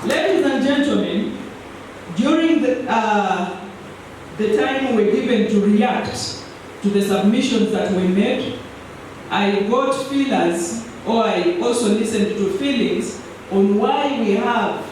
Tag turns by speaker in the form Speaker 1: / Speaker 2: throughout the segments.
Speaker 1: Ladies and gentlemen, during the time we were given to react to the submissions that were made, I got feelers, or I also listened to feelings on why we have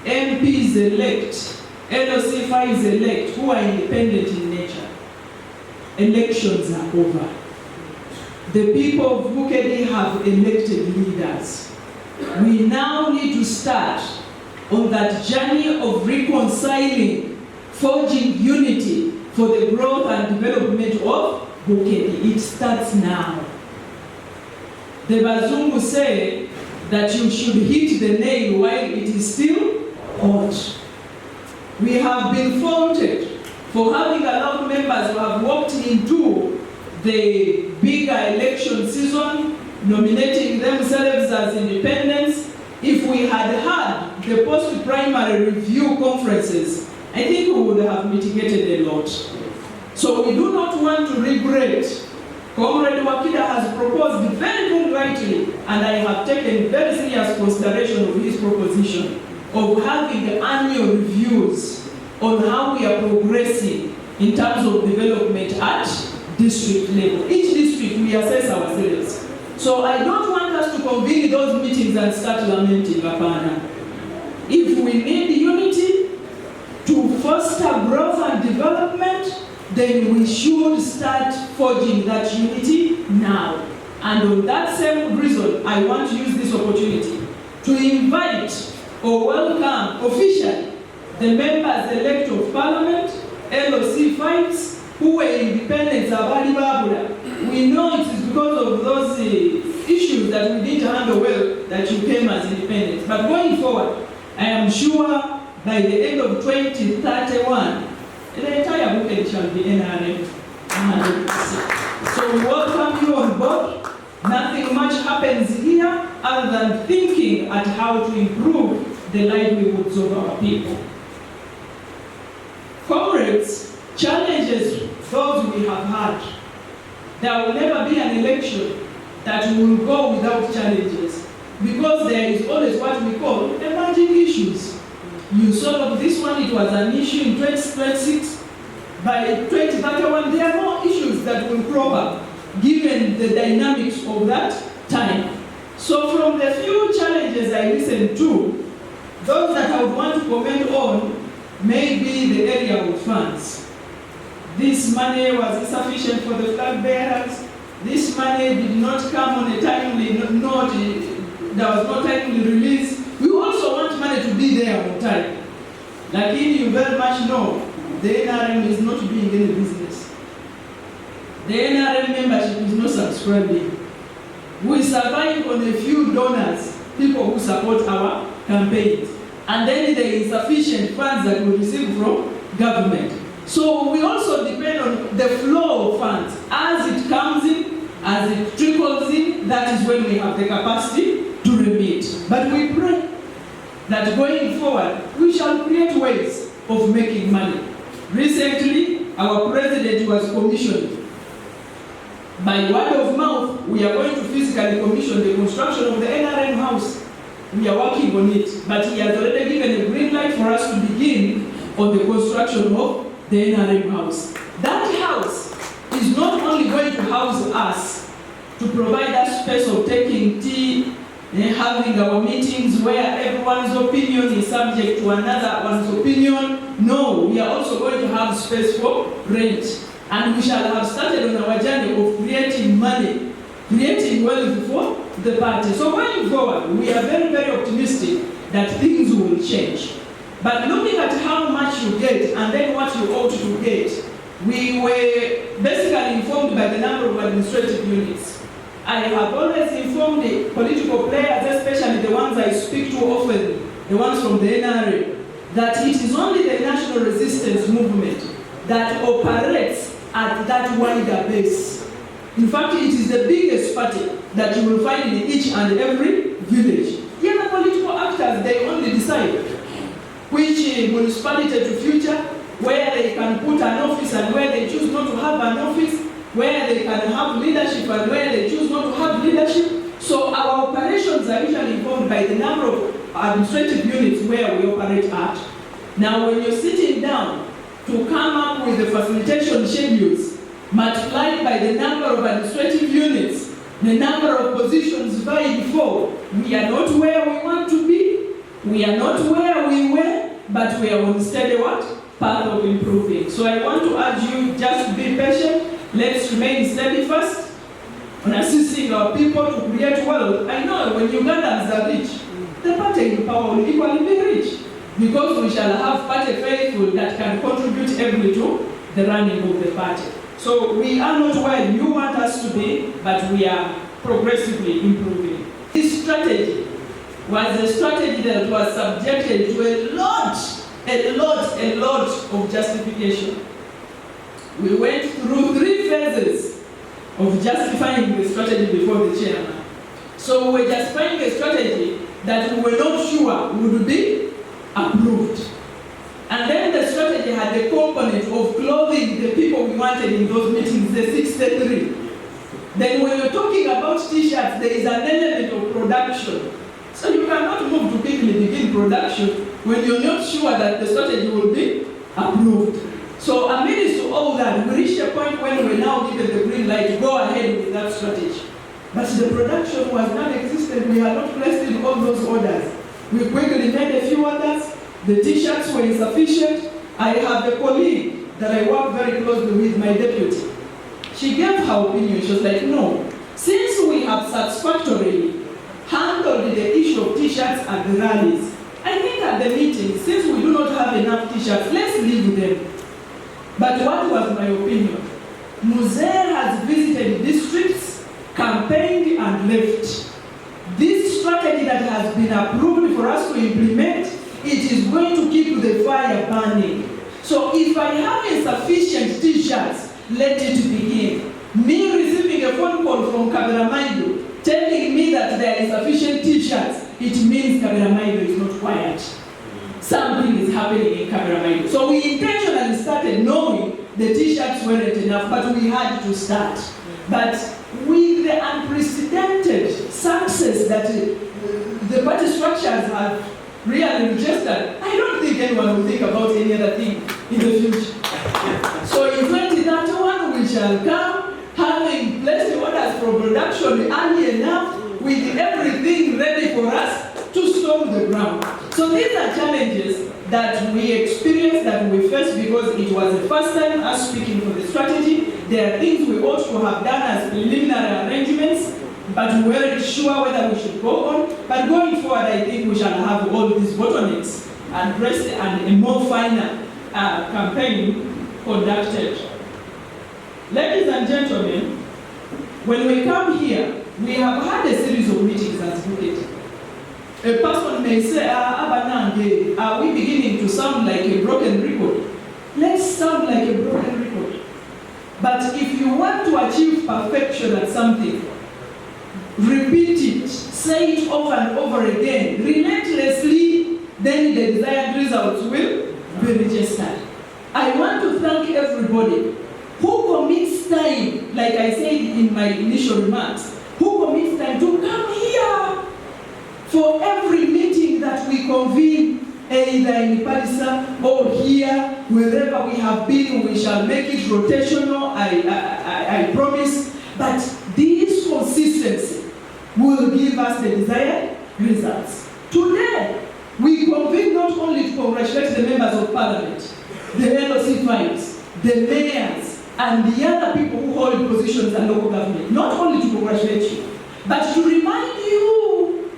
Speaker 1: MPs elect, LOC 5s elect, who are independent in nature. Elections are over. The people of Bukedi have elected leaders. We now need to start on that journey of reconciling, forging unity for the growth and development of Bukedi. It starts now. The Bazungu say that you should hit the nail while it is still hot. We have been faulted for having allowed members who have walked into the bigger election season, nominating themselves as independents. If we had had the post-primary review conferences, I think we would have mitigated a lot. So we do not want to regret. Comrade Wakida has proposed very rightly, and I have taken very serious consideration of his proposition of having annual reviews on how we are progressing in terms of development at district level. Each district we assess ourselves. So I don't want us to convene those meetings and start lamenting, Apana. If we need unity to foster growth and development, then we should start forging that unity now. And on that same reason, I want to use this opportunity to invite or welcome officially the members-elect of Parliament, LOC 5s, who were independents of Babula. We know it is because of those issues that we didn't handle well that you came as independents. But going forward, I am sure by the end of 2031, the entire Bukedi shall be NRM 100%. So we welcome you on board. Nothing much happens here other than thinking at how to improve the livelihoods of our people. Comrades, challenges those we have had. There will never be an election that will go without challenges, because there is always what we call emerging issues. You solve this one, it was an issue in 2026. By 2031, there are more issues that will crop up, given the dynamics of that time. So from the few challenges I listened to, those that I would want to comment on may be the area of funds. This money was insufficient for the flag bearers. This money did not come on a timely note. There was no timely release. We also want money to be there on time. Like you very much know, the NRM is not doing any business. The NRM membership is not subscribing. We survive on a few donors, people who support our campaigns. And then the insufficient funds that we receive from government. So we also depend on the flow of funds. As it comes in, as it trickles in, that is when we have the capacity to remit. But we pray that going forward, we shall create ways of making money. Recently, our president was commissioned. By word of mouth, we are going to physically commission the construction of the NRM house. We are working on it, but he has already given a green light for us to begin on the construction of the NRM house. That house is not only going to house us, to provide us space of taking tea, having our meetings where everyone's opinion is subject to another one's opinion. No, we are also going to have space for rent. And we shall have started on our journey of creating money, creating wealth for the party. So going forward, we are very, very optimistic that things will change. But looking at how much you get and then what you ought to get, we were basically informed by the number of administrative units. I have always informed the political players, especially the ones I speak to often, the ones from the NRA, that it is only the national resistance movement that operates at that wider base. In fact, it is the biggest party that you will find in each and every village. The other political actors, they only decide which municipality to feature, where they can put an office and where they choose not to have an office, where they can have leadership and where they choose not to have leadership. So our operations are usually informed by the number of administrative units where we operate at. Now, when you're sitting down to come up with the facilitation schedules, multiplied by the number of administrative units, the number of positions vying for, we are not where we want to be, we are not where we were, but we are on steady what? Path of improving. So I want to urge you just to be patient. Let's remain steadfast on assisting our people to create wealth. I know when Ugandans are rich, the party in power will equally be rich, because we shall have party faithful that can contribute heavily to the running of the party. So we are not where you want us to be, but we are progressively improving. This strategy was a strategy that was subjected to a lot of justification. We went through 3 phases of justifying the strategy before the chairman. So we were justifying a strategy that we were not sure would be approved. And then the strategy had the component of clothing the people we wanted in those meetings, the 63. Then when you're talking about t-shirts, there is an element of production. So you cannot move to quickly begin production when you're not sure that the strategy will be approved. So amidst all that, we reached a point when we're now given the green light to go ahead with that strategy. But the production was non-existent. We had not placed in all those orders. We quickly made a few orders. The t-shirts were insufficient. I have a colleague that I work very closely with, my deputy. She gave her opinion. She was like, no, since we have satisfactorily handled the issue of t-shirts at the rallies, I think at the meeting, since we do not have enough t-shirts, let's leave them. But what was my opinion? Muse has visited districts, campaigned and left. This strategy that has been approved for us to implement, it is going to keep the fire burning. So if I have insufficient t-shirts, let it begin. Me receiving a phone call from Kaberamaido telling me that there is sufficient t-shirts, it means Kaberamaido is not quiet. Something is happening in Kaberamaido. So we intentionally started knowing the t-shirts weren't enough, but we had to start. But with the unprecedented success that the party structures have really registered, I don't think anyone will think about any other thing in the future. So in 2031, we shall come having placed orders for production early enough with everything ready for us to storm the ground. So these are challenges that we experienced, that we faced, because it was the first time us speaking for the strategy. There are things we ought to have done as preliminary arrangements, but we weren't sure whether we should go on. But going forward, I think we shall have all these bottlenecks addressed and a more final campaign conducted. Ladies and gentlemen, when we come here, we have had a series of meetings as Bukedi. A person may say, Abanange, are we beginning to sound like a broken record? Let's sound like a broken record. But if you want to achieve perfection at something, repeat it, say it over and over again, relentlessly, then the desired results will be registered. I want to thank everybody who commits time, like I said in my initial remarks, who commits time to come here for every meeting that we convene, either in Padisa or here, wherever we have been. We shall make it rotational, I promise. But this consistency will give us the desired results. Today, we convene not only to congratulate the members of parliament, the LOC files, the mayors, and the other people who hold positions in local government, not only to congratulate you, but to remind you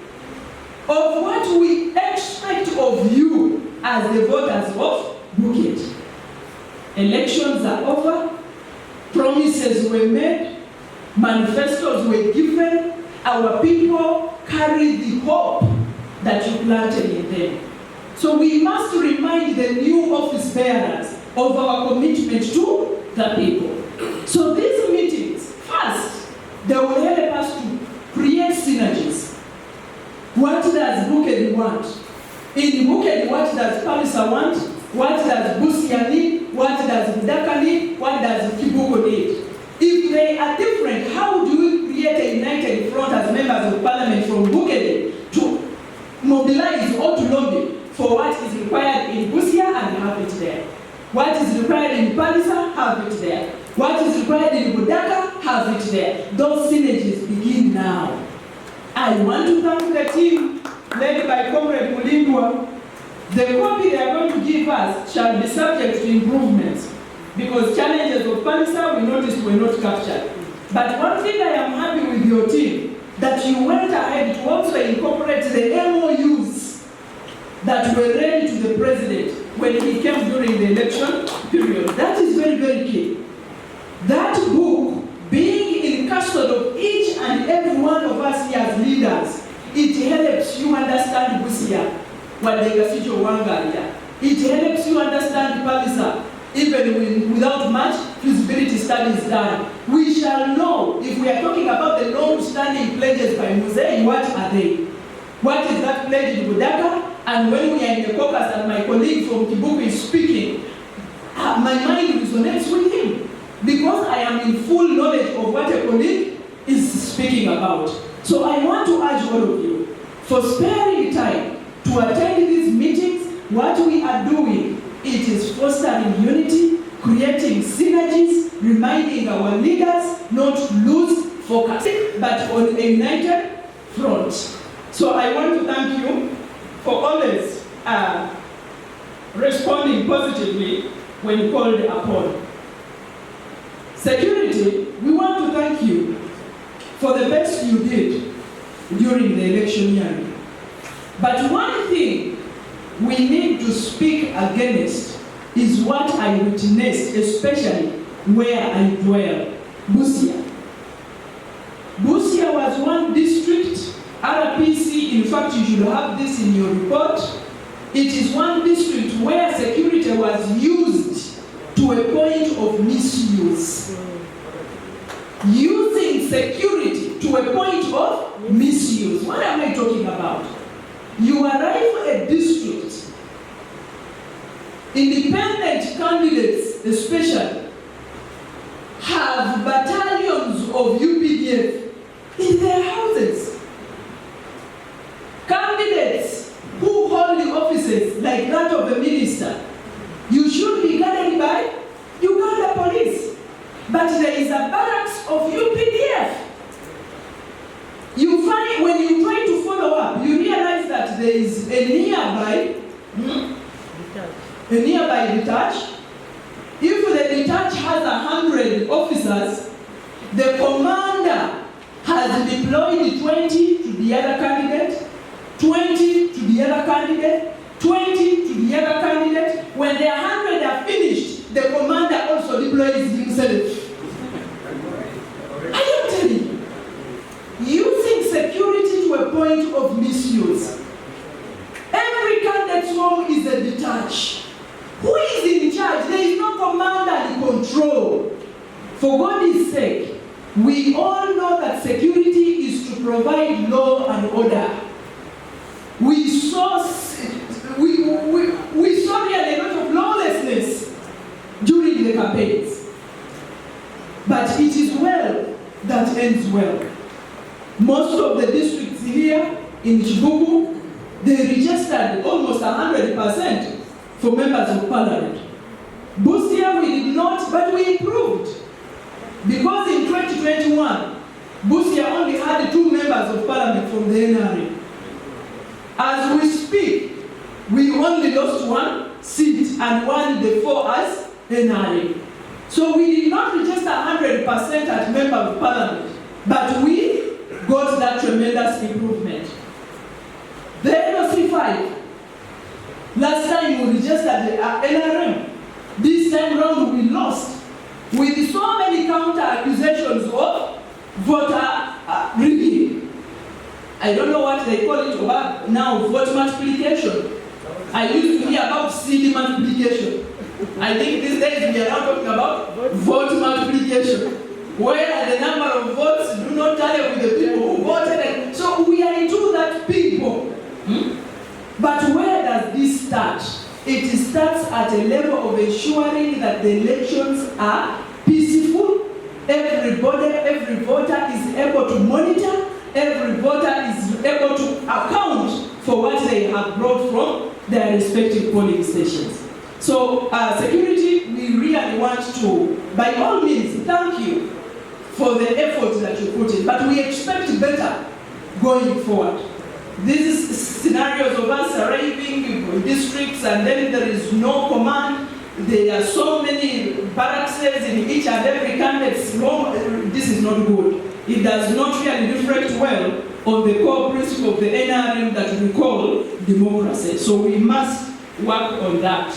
Speaker 1: of what we expect of you as the voters of Bukedi. Elections are over, promises were made, manifestos were given, our people carry the hope that you planted in them. So we must remind the new office bearers of our commitment to the people. So these meetings, first, they will help us to create synergies. What does Bukedi want? In Bukedi, what does Palisa want? What does Busia need? What does Budaka need? What does Kibuko need? If they are different, how do we create a united front as members of parliament from Bukedi to mobilize or to lobby for what is required in Busia and have it there. What is required in Palisa, have it there. What is required in Budaka, have it there. Those synergies begin now. I want to thank the team led by Comrade Mulindwa. The copy they are going to give us shall be subject to improvements because challenges of Palisa we noticed were not captured. But one thing I am happy with your team, that you went ahead to also incorporate the MOUs that were read to the president when he came during the election period. That is very, very key. That book, being in custody of each and every one of us here as leaders, it helps you understand Busia. It helps you understand Palisa, even without much feasibility studies done. We shall know if we are talking about the long-standing pledges by Musei, what are they? What is that pledge in Budaka? And when we are in the caucus and my colleague from Kibuku is speaking, my mind resonates with him because I am in full knowledge of what a colleague is speaking about. So I want to urge all of you for sparing time to attend these meetings. What we are doing, it is fostering unity, creating synergies, reminding our leaders not to lose focus, but on a united front. So I want to thank you for always responding positively when called upon. Security, we want to thank you for the best you did during the election year. But one thing we need to speak against is what I witnessed, especially where I dwell, Busia. Busia was one district, RPC, in fact you should have this in your report. It is one district where security was used to a point of misuse. Using security to a point of misuse. What am I talking about? You arrive at a district, independent candidates especially, have battalions of UPDF in their houses. Candidates who hold the offices like that of the minister, you should be guarded by Uganda police. But there is a barracks of UPDF. You find, when you try to follow up, you realize that there is a nearby detach. If the detach has 100 officers, the commander has deployed 20 to the other candidate, 20 to the other candidate, 20 to the other candidate. When the 100 are finished, the commander also deploys himself. I am telling you, using security to a point of misuse. Every candidate's home is a detach. Who is in charge? There is no commander and control. For God's sake, we all know that security is to provide law and order. We saw really a lot of lawlessness during the campaigns. But it is well that ends well. Most of the districts here in Kibuku, they registered almost 100% for members of parliament. Busia we did not, but we improved. Because in 2021, Busia only had 2 members of parliament from the NRA. As we speak, we only lost 1 seat and won the 4 as NRA. So we did not register 100% as member of parliament, but we got that tremendous improvement. The NOC 5, last time we registered the NRM. This time round we lost with so many counter accusations of voter rigging. I don't know what they call it about now, vote multiplication. I used to hear about CD multiplication. I think these days we are now talking about vote multiplication, where the number of votes do not tally with the people who voted. So we are into that people. But where does this start? It starts at a level of ensuring that the elections are peaceful. Every voter is able to monitor. Every voter is able to account for what they have brought from their respective polling stations. So, security, we really want to, by all means, thank you for the effort that you put in, but we expect better going forward. These scenarios of us arriving in districts and then there is no command, there are so many barracks in each and every candidate, this is not good. It does not really reflect well on the core principle of the NRM that we call democracy. So we must work on that.